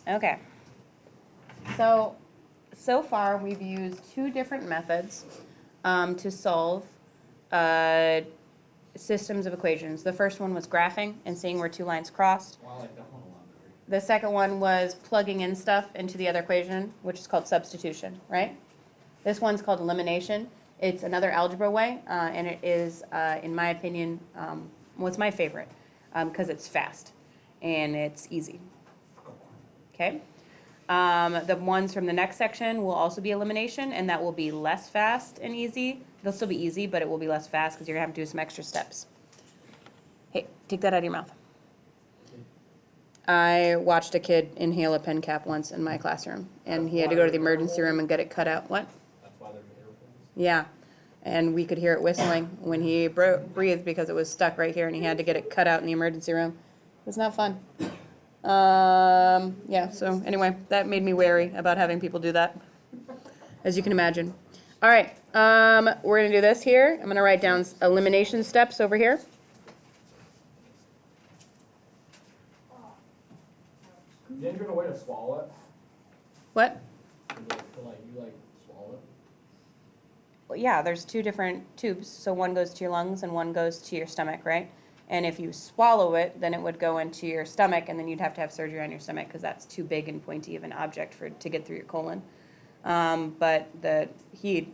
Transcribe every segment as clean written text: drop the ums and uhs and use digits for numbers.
Okay. So far we've used two different methods to solve systems of equations. The first one was graphing and seeing where two lines crossed. Well, I like that one a lot better. The second one was plugging in stuff into the other equation, which is called substitution, right? This one's called elimination. It's another algebra way, and it is, in my opinion, well, it's my favorite, because it's fast and it's easy. Okay? The ones from the next section will also be elimination, and that will be less fast and easy. They'll still be easy, but it will be less fast because you're going to have to do some extra steps. Hey, take that out of your mouth. I watched a kid inhale a pen cap once in my classroom, and he had to go to the emergency room and get it cut out. What? That's why they're airplanes. Yeah. And we could hear it whistling when he breathed because it was stuck right here, and he had to get it cut out in the emergency room. It was not fun. Yeah, so anyway, that made me wary about having people do that, as you can imagine. All right, we're going to do this here. I'm going to write down elimination steps over here. Didn't you know a way to swallow it? What? You swallow it? Well, yeah, there's two different tubes. So one goes to your lungs and one goes to your stomach, right? And if you swallow it, then it would go into your stomach, and then you'd have to have surgery on your stomach because that's too big and pointy of an object to get through your colon. But he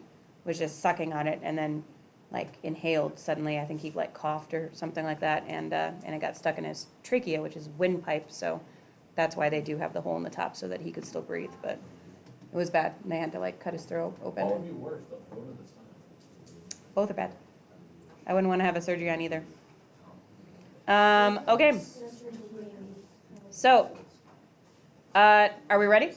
was just sucking on it and then inhaled suddenly. I think he coughed or something like that, and it got stuck in his trachea, which is windpipe. So that's why they do have the hole in the top so that he could still breathe. But it was bad, and they had to cut his throat open. What would be worse, the throat or the stomach? Both are bad. I wouldn't want to have a surgery on either. Okay. So, are we ready?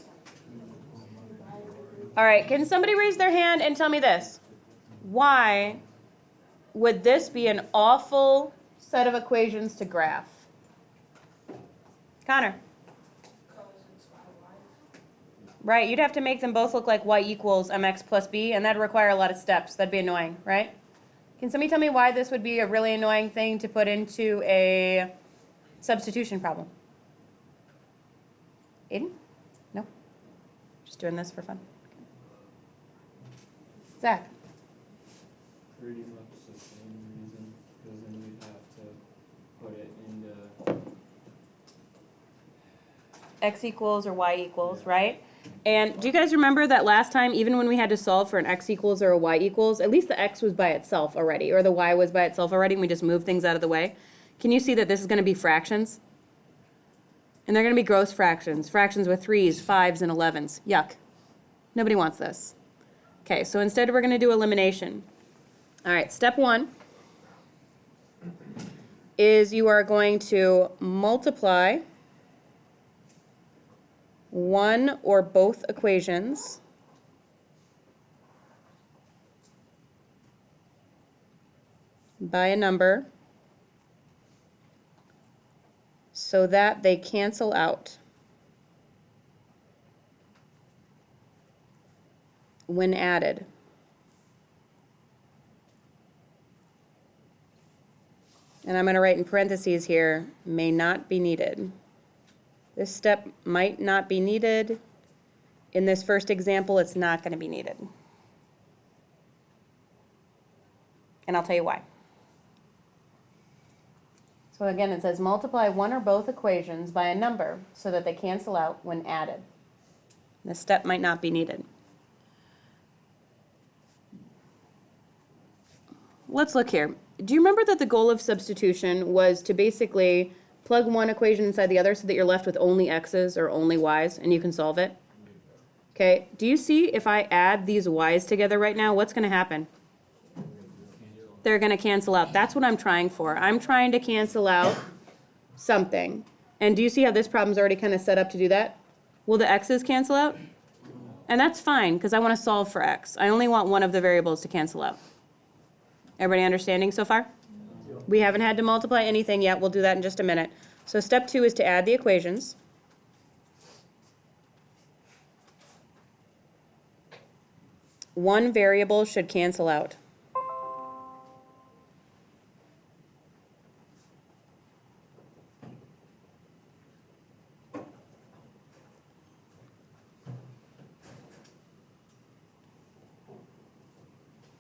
All right, can somebody raise their hand and tell me this? Why would this be an awful set of equations to graph? Connor. Right, you'd have to make them both look like y equals mx plus b, and that'd require a lot of steps. That'd be annoying, right? Can somebody tell me why this would be a really annoying thing to put into a substitution problem? Aiden? No? Just doing this for fun. Zach? Pretty much the same reason, because then you'd have to put it into X equals or y equals, right? And do you guys remember that last time, even when we had to solve for an x equals or a y equals, at least the x was by itself already, or the y was by itself already, and we just moved things out of the way? Can you see that this is going to be fractions? And they're going to be gross fractions, fractions with 3s, 5s, and 11s. Yuck. Nobody wants this. Okay, so instead we're going to do elimination. All right, step 1 is you are going to multiply one or both equations by a number so that they cancel out when added. And I'm going to write in parentheses here, may not be needed. This step might not be needed. In this first example, it's not going to be needed. And I'll tell you why. So again, it says multiply one or both equations by a number so that they cancel out when added. This step might not be needed. Let's look here. Do you remember that the goal of substitution was to basically plug one equation inside the other so that you're left with only x's or only y's and you can solve it? Okay, do you see if I add these y's together right now, what's going to happen? They're going to cancel out. That's what I'm trying for. I'm trying to cancel out something. And do you see how this problem's already kind of set up to do that? Will the x's cancel out? And that's fine because I want to solve for x. I only want one of the variables to cancel out. Everybody understanding so far? We haven't had to multiply anything yet. We'll do that in just a minute. So step 2 is to add the equations. One variable should cancel out.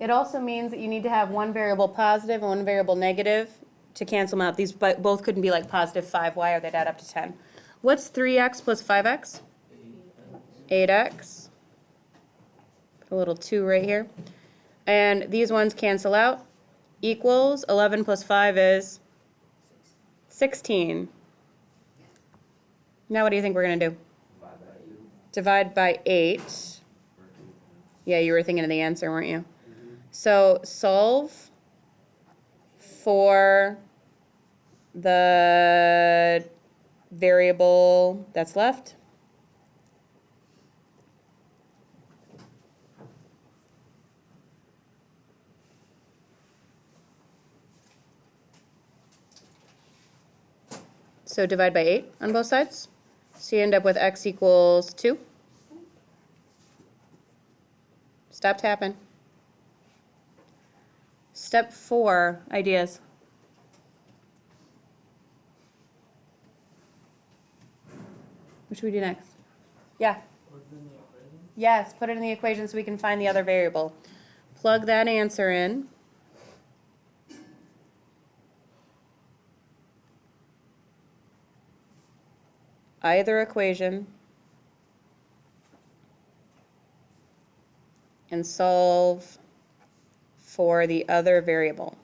It also means that you need to have one variable positive and one variable negative to cancel them out. These both couldn't be like positive 5y or they'd add up to 10. What's 3x plus 5x? 8x. Put a little 2 right here. And these ones cancel out. Equals 11 plus 5 is 16. Now what do you think we're going to do? Divide by 8. Yeah, you were thinking of the answer, weren't you? So solve for the variable that's left. So divide by 8 on both sides. So you end up with x equals 2. Stop tapping. Step 4, ideas. What should we do next? Yeah. Yes, put it in the equation so we can find the other variable. Plug that answer in. Either equation. And solve for the other variable.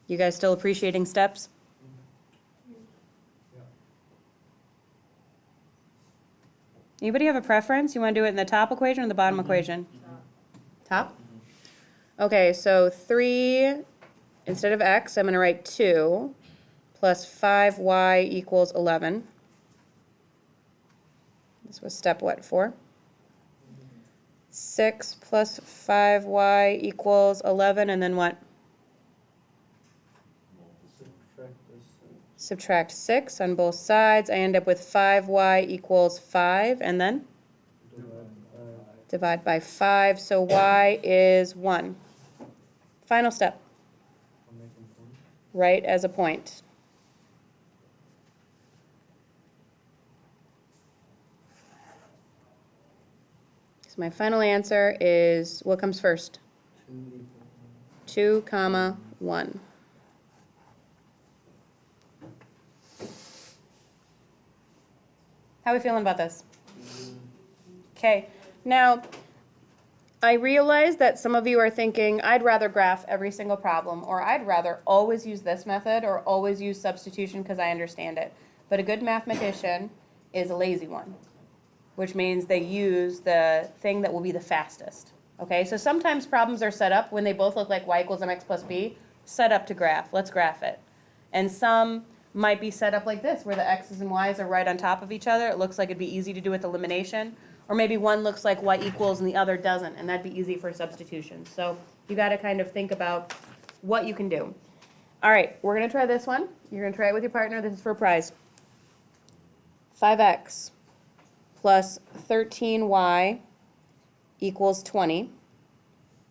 You guys still appreciating steps? Anybody have a preference? You want to do it in the top equation or the bottom equation? Top? Okay, so 3, instead of x, I'm going to write 2 plus 5y equals 11. This was step what, 4? 6 plus 5y equals 11, and then what? Subtract 6 on both sides. I end up with 5y equals 5, and then? Divide by 5, so y is 1. Final step. Write as a point. So my final answer is, what comes first? 2, comma, 1. How are we feeling about this? Okay, now I realize that some of you are thinking, I'd rather graph every single problem, or I'd rather always use this method or always use substitution because I understand it. But a good mathematician is a lazy one, which means they use the thing that will be the fastest. Okay, so sometimes problems are set up when they both look like y equals mx plus b, set up to graph. Let's graph it. And some might be set up like this, where the x's and y's are right on top of each other. It looks like it'd be easy to do with elimination. Or maybe one looks like y equals and the other doesn't, and that'd be easy for substitution. So you got to kind of think about what you can do. All right, we're going to try this one. You're going to try it with your partner. This is for a prize. 5x plus 13y equals 20,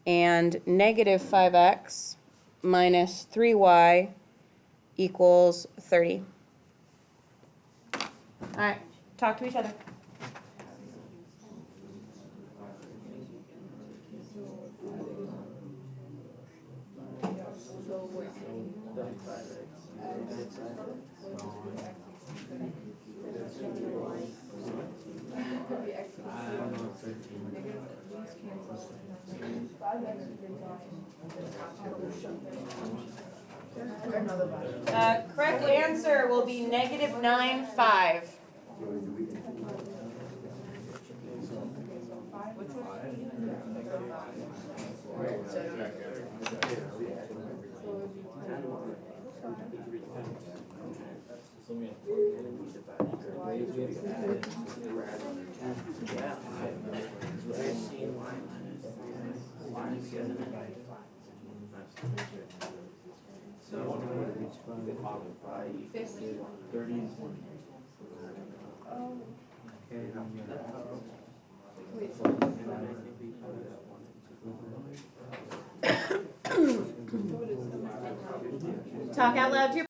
and negative 5x minus 3y equals 30. All right, talk to each other. Correct answer will be negative 9,5. Talk out loud to your